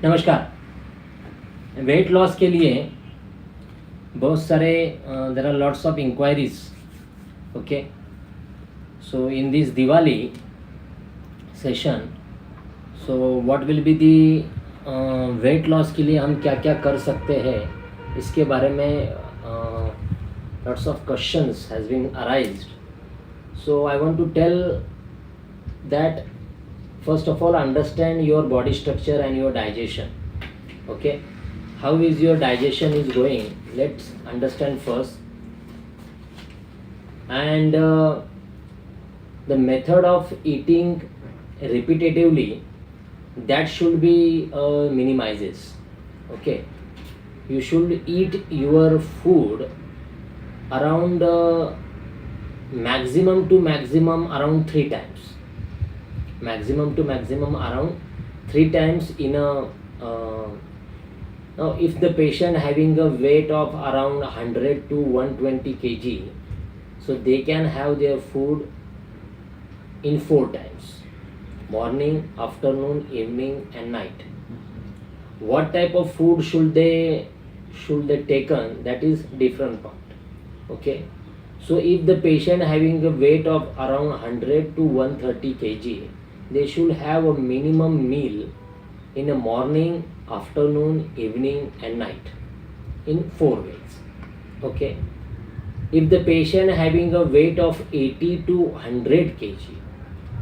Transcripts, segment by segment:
नमस्कार। Wait loss के लिए बहुत सारे there are lots of inquiries. Okay, so in this Diwali session, so what will be the weight loss के लिए हम क्या क्या कर सकते हैं, इसके बारे में lots of questions has been arised. So I want to tell that first of all understand your body structure and your digestion. Okay, how is your digestion is going, let's understand first. And the method of eating repetitively, that should be minimizes. Okay, you should eat your food around maximum to maximum around 3 times. Maximum to maximum around 3 times in a now if the patient having a weight of around 100 to 120 kg, so they can have their food in 4 times: morning, afternoon, evening and night. What type of food should they taken, that is different part. Okay, so if the patient having a weight of around 100 to 130 kg, they should have a minimum meal in the morning, afternoon, evening and night in 4 ways. Okay, if the patient having a weight of 80 to 100 kg,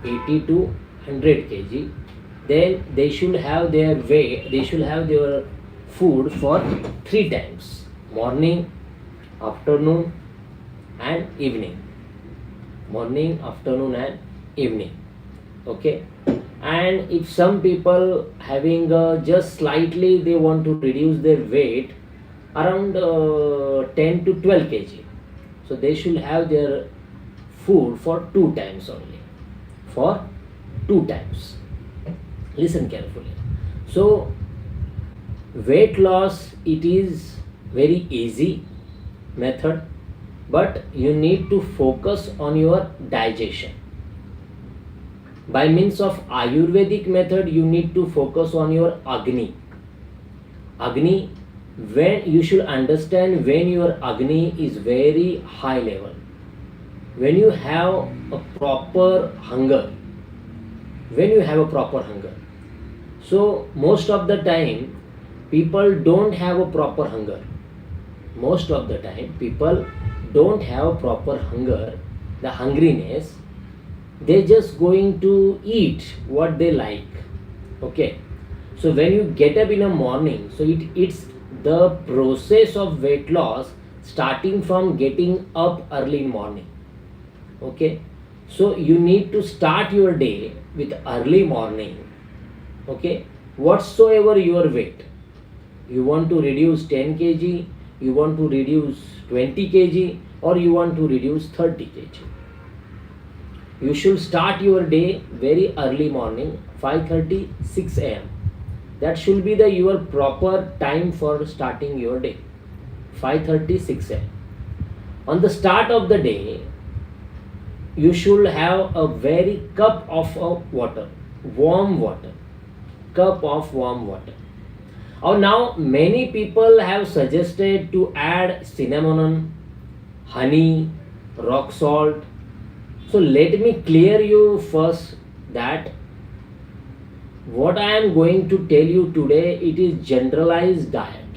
80 to 100 kg, then they should have their food for 3 times: morning, afternoon and evening. Morning, afternoon and evening. Okay, and if some people having just slightly they want to reduce their weight around 10 to 12 kg, so they should have their food for 2 times only, for 2 times. Listen carefully. So weight loss, it is very easy method, but you need to focus on your digestion. By means of Ayurvedic method, you need to focus on your Agni. Agni, when you should understand when your Agni is very high level, when you have a proper hunger, So most of the time people don't have a proper hunger. The hungriness, they just going to eat what they like. Okay, so when you get up in the morning, so it's the process of weight loss starting from getting up early in morning. Okay, so you need to start your day with early morning. Okay, whatsoever your weight, you want to reduce 10 kg, you want to reduce 20 kg, or you want to reduce 30 kg, you should start your day very early morning, 5:30, 6 a.m. That should be your proper time for starting your day, 5:30, 6 a.m. On the start of the day, you should have a very cup of water, warm water, cup of warm water. Now many people have suggested to add cinnamon, honey, rock salt. So let me clear you first that what I am going to tell you today, it is generalized diet.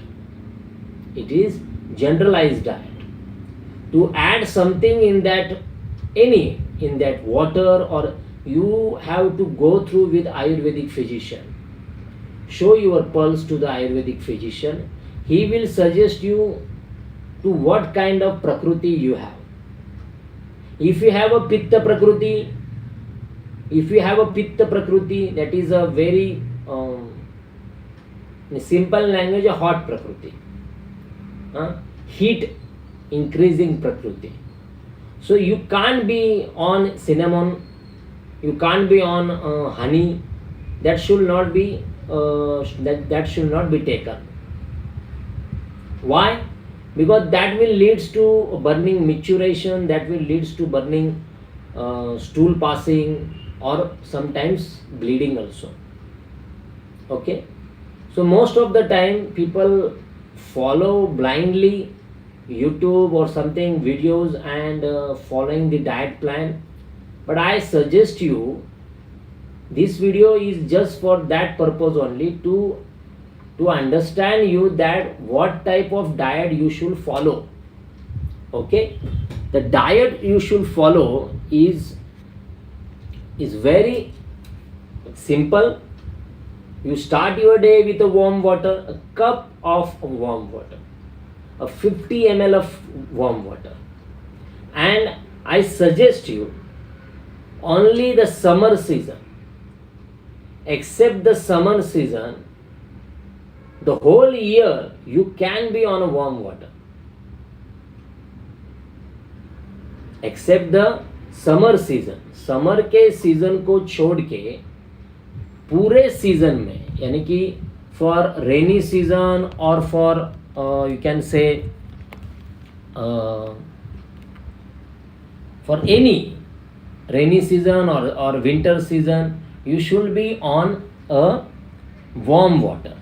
To add something in that water, or you have to go through with Ayurvedic physician. Show your pulse to the Ayurvedic physician. He will suggest you to what kind of prakriti you have. If you have a pitta prakriti, that is a very in simple language, a hot prakriti, heat increasing prakriti. So you can't be on cinnamon, you can't be on honey. That should not be taken. Why? Because that will leads to burning micturition, that will leads to burning stool passing, or sometimes bleeding also. Okay, So most of the time people follow blindly YouTube or something videos and following the diet plan. But I suggest you, this video is just for that purpose only, to understand you that what type of diet you should follow. Okay, the diet you should follow is very simple. You start your day with a warm water, a cup of warm water, a 50 ml of warm water. And I suggest you, only the summer season, except the summer season, the whole year you can be on a warm water, except the summer season. Summer के season को छोड़ के पूरे season में, यानी कि for rainy season और for you can say for any rainy season or winter season, you should be on a warm water.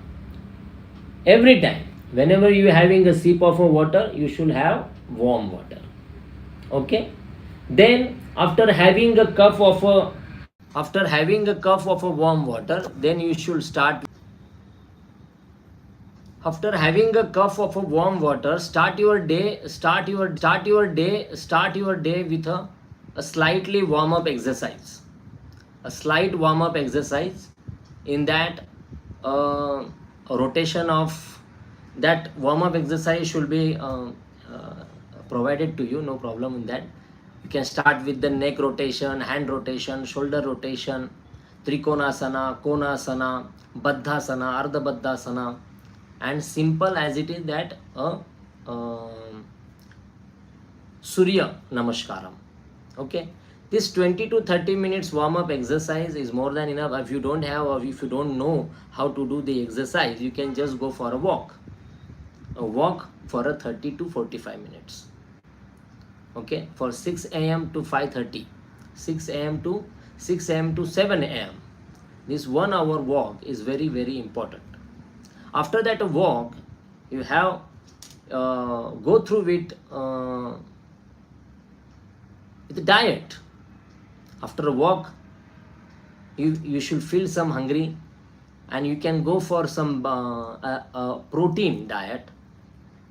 Every time, whenever you are having a sip of a water, you should have warm water. Okay? Then after having a cup of a warm water, then you should start. After having a cup of a warm water, start your day with a slightly warm up exercise. A slight warm up exercise. In that, a rotation of that warm up exercise should be provided to you. No problem in that. You can start with the neck rotation, hand rotation, shoulder rotation, trikonasana, konasana, baddhasana, ardha baddhasana, and simple as it is that Surya Namaskaram. Okay, this 20 to 30 minutes warm up exercise is more than enough. If you don't have, or if you don't know how to do the exercise, you can just go for a walk for a 30 to 45 minutes. Okay, for 6 a.m. to 5:30, 6 a.m. to 7 a.m. This 1 hour walk is very, very important. After that walk, you have go through with the diet. After a walk, you should feel some hungry, and you can go for some protein diet.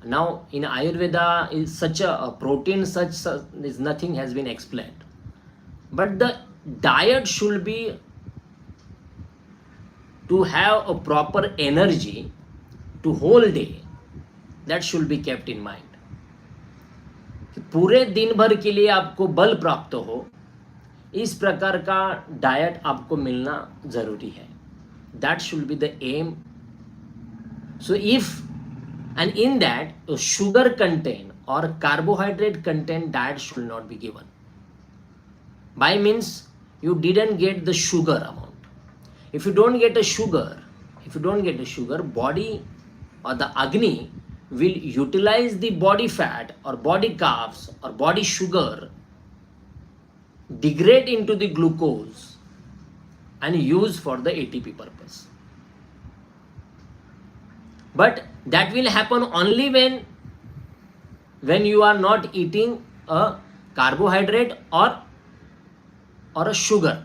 Now in Ayurveda is such a protein such is nothing has been explained, but the diet should be to have a proper energy to whole day. That should be kept in mind. पूरे दिन भर के लिए आपको बल प्राप्त हो, इस प्रकार का डाइट आपको मिलना जरूरी है. That should be the aim. So if, and in that, sugar content or carbohydrate content diet should not be given. By means, you didn't get the sugar amount. If you don't get a sugar, body or the Agni will utilize the body fat or body carbs or body sugar, degrade into the glucose and use for the ATP purpose. But that will happen only when you are not eating a carbohydrate or a sugar.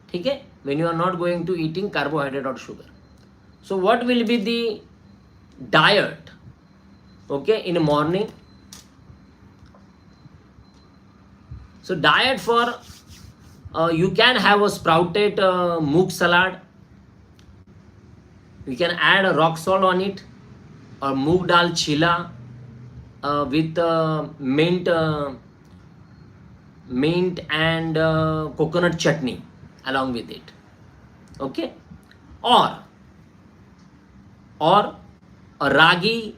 Okay? When you are not going to eating carbohydrate or sugar. So what will be the diet? Okay, in the morning. So diet for you can have a sprouted moong salad. You can add a rock salt on it, or moong dal chila with mint and coconut chutney along with it. Okay, or a ragi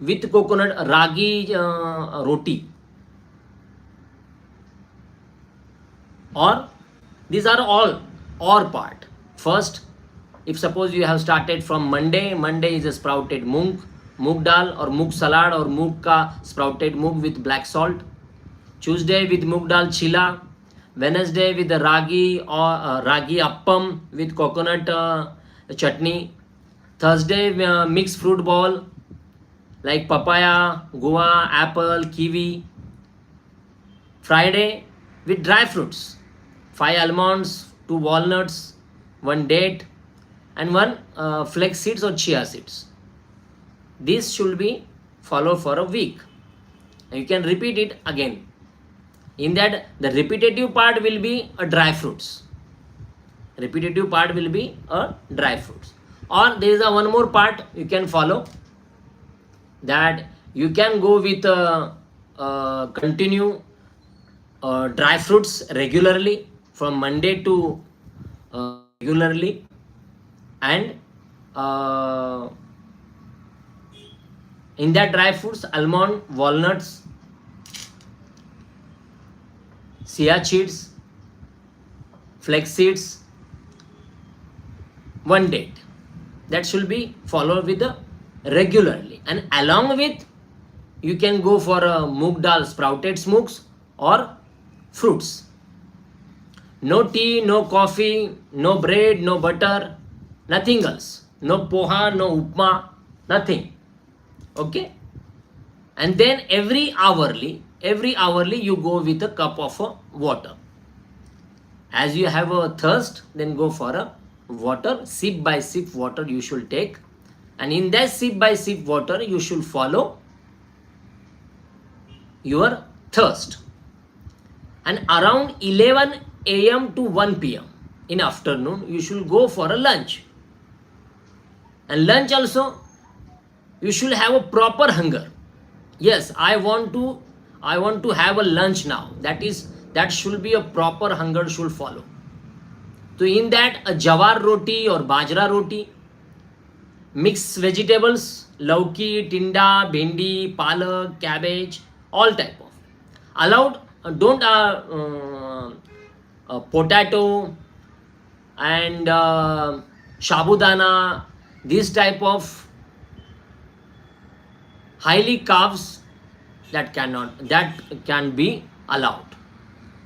with coconut, ragi roti, or these are all or part. First, if suppose you have started from Monday is a sprouted moong dal or moong salad or moong ka sprouted moong with black salt. Tuesday with moong dal chila. Wednesday with the ragi or ragi appam with coconut the chutney. Thursday, mixed fruit bowl like papaya, guava, apple, kiwi. Friday, with dry fruits, 5 almonds, 2 walnuts, 1 date, and 1 flax seeds or chia seeds. This should be followed for a week. And you can repeat it again. In that, the repetitive part will be a dry fruits. Repetitive part will be a dry fruits. Or there is a one more part you can follow, that you can go with continue dry fruits regularly from Monday to regularly, and in that dry fruits, almond, walnuts, chia seeds, flax seeds, 1 date. That should be followed with the regularly, and along with you can go for a moong dal sprouted smokes or fruits. No tea, no coffee, no bread, no butter, nothing else. No poha, no upma, nothing. Okay? And then every hourly you go with a cup of water. As you have a thirst, then go for a water. Sip by sip water you should take. And in that sip by sip water, you should follow your thirst. And around 11 a.m. to 1 p.m. in afternoon, you should go for a lunch. And lunch also, you should have a proper hunger. Yes, I want to have a lunch now. That should be a proper hunger should follow. So in that, a jawar roti or bajra roti, mixed vegetables, lauki, tinda, bhendi, palak, cabbage, all type of. Allowed, don't potato and shabudana, this type of highly carbs, that can be allowed.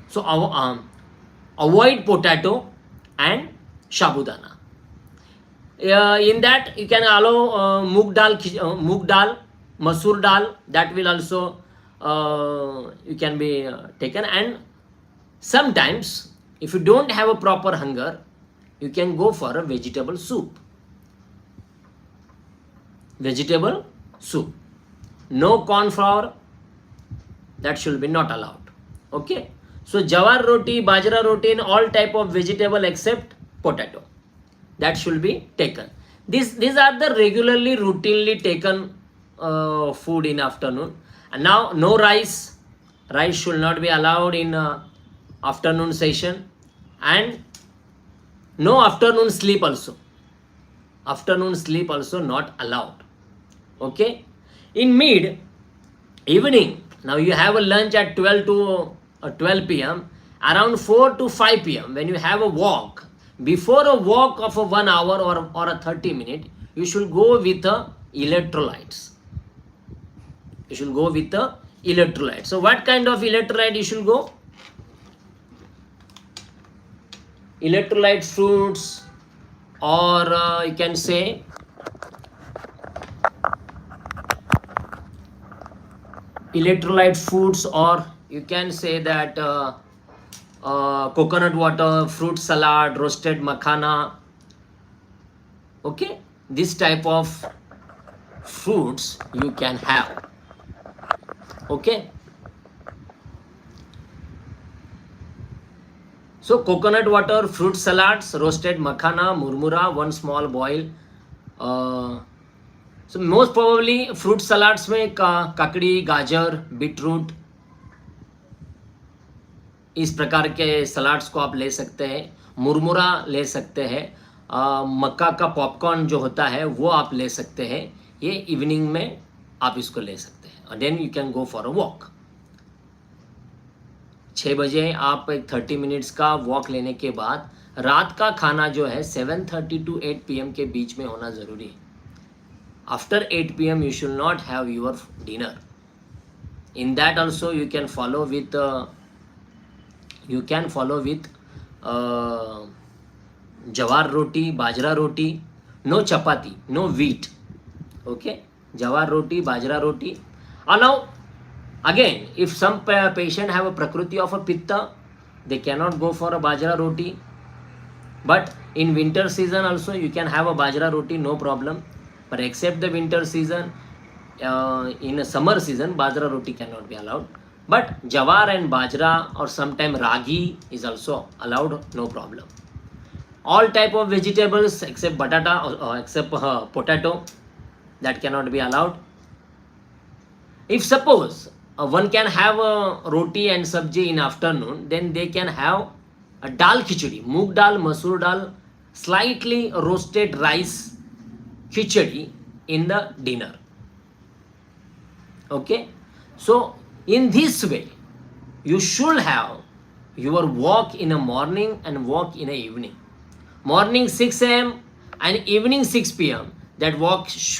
So avoid potato and shabudana. In that you can allow moong dal, masoor dal, that will also you can be taken. And sometimes if you don't have a proper hunger, you can go for a vegetable soup. No corn flour, that should be not allowed. Okay, so jawar roti, bajra roti, and all type of vegetable except potato, that should be taken. These are the regularly routinely taken food in afternoon. And now no rice should not be allowed in afternoon session. And no afternoon sleep also not allowed. Okay, in mid evening, now you have a lunch at 12 p.m. around 4 to 5 p.m. when you have a walk, before a walk of a 1 hour or a 30 minute, you should go with electrolytes. So what kind of electrolyte you should go? Electrolyte fruits, or you can say electrolyte foods, or you can say that coconut water, fruit salad, roasted makhana. Okay, this type of fruits you can have. Okay, so coconut water, fruit salads, roasted makhana, murmura, 1 small boil. So most probably fruit salads में काकड़ी, गाजर, beetroot, इस प्रकार के salads को आप ले सकते हैं. मुरमुरा ले सकते हैं. मक्का का पॉपकॉर्न जो होता है वो आप ले सकते हैं. ये इवनिंग में आप इसको ले सकते हैं. और then you can go for a walk. 6 बजे आप एक 30 मिनट्स का वॉक लेने के बाद रात का खाना जो है 7:30 to 8 PM के बीच में होना ज़रूरी है. After 8 PM you should not have your dinner. In that also you can follow with jawar roti, bajra roti, no chapati, no wheat. Okay, jawar roti, bajra roti. Now again, if some patient have a prakriti of a pitta, they cannot go for a bajra roti. But in winter season also you can have a bajra roti, no problem. But except the winter season, in a summer season, bajra roti cannot be allowed. But jawar and bajra or sometime ragi is also allowed, no problem. All type of vegetables except batata or except potato, that cannot be allowed. If suppose one can have a roti and sabji in afternoon, then they can have a dal khichdi, moong dal, masoor dal, slightly roasted rice khichdi in the dinner. Okay, so in this way you should have your walk in a morning and walk in a evening. Morning 6 a.m. and evening 6 p.m. that walk should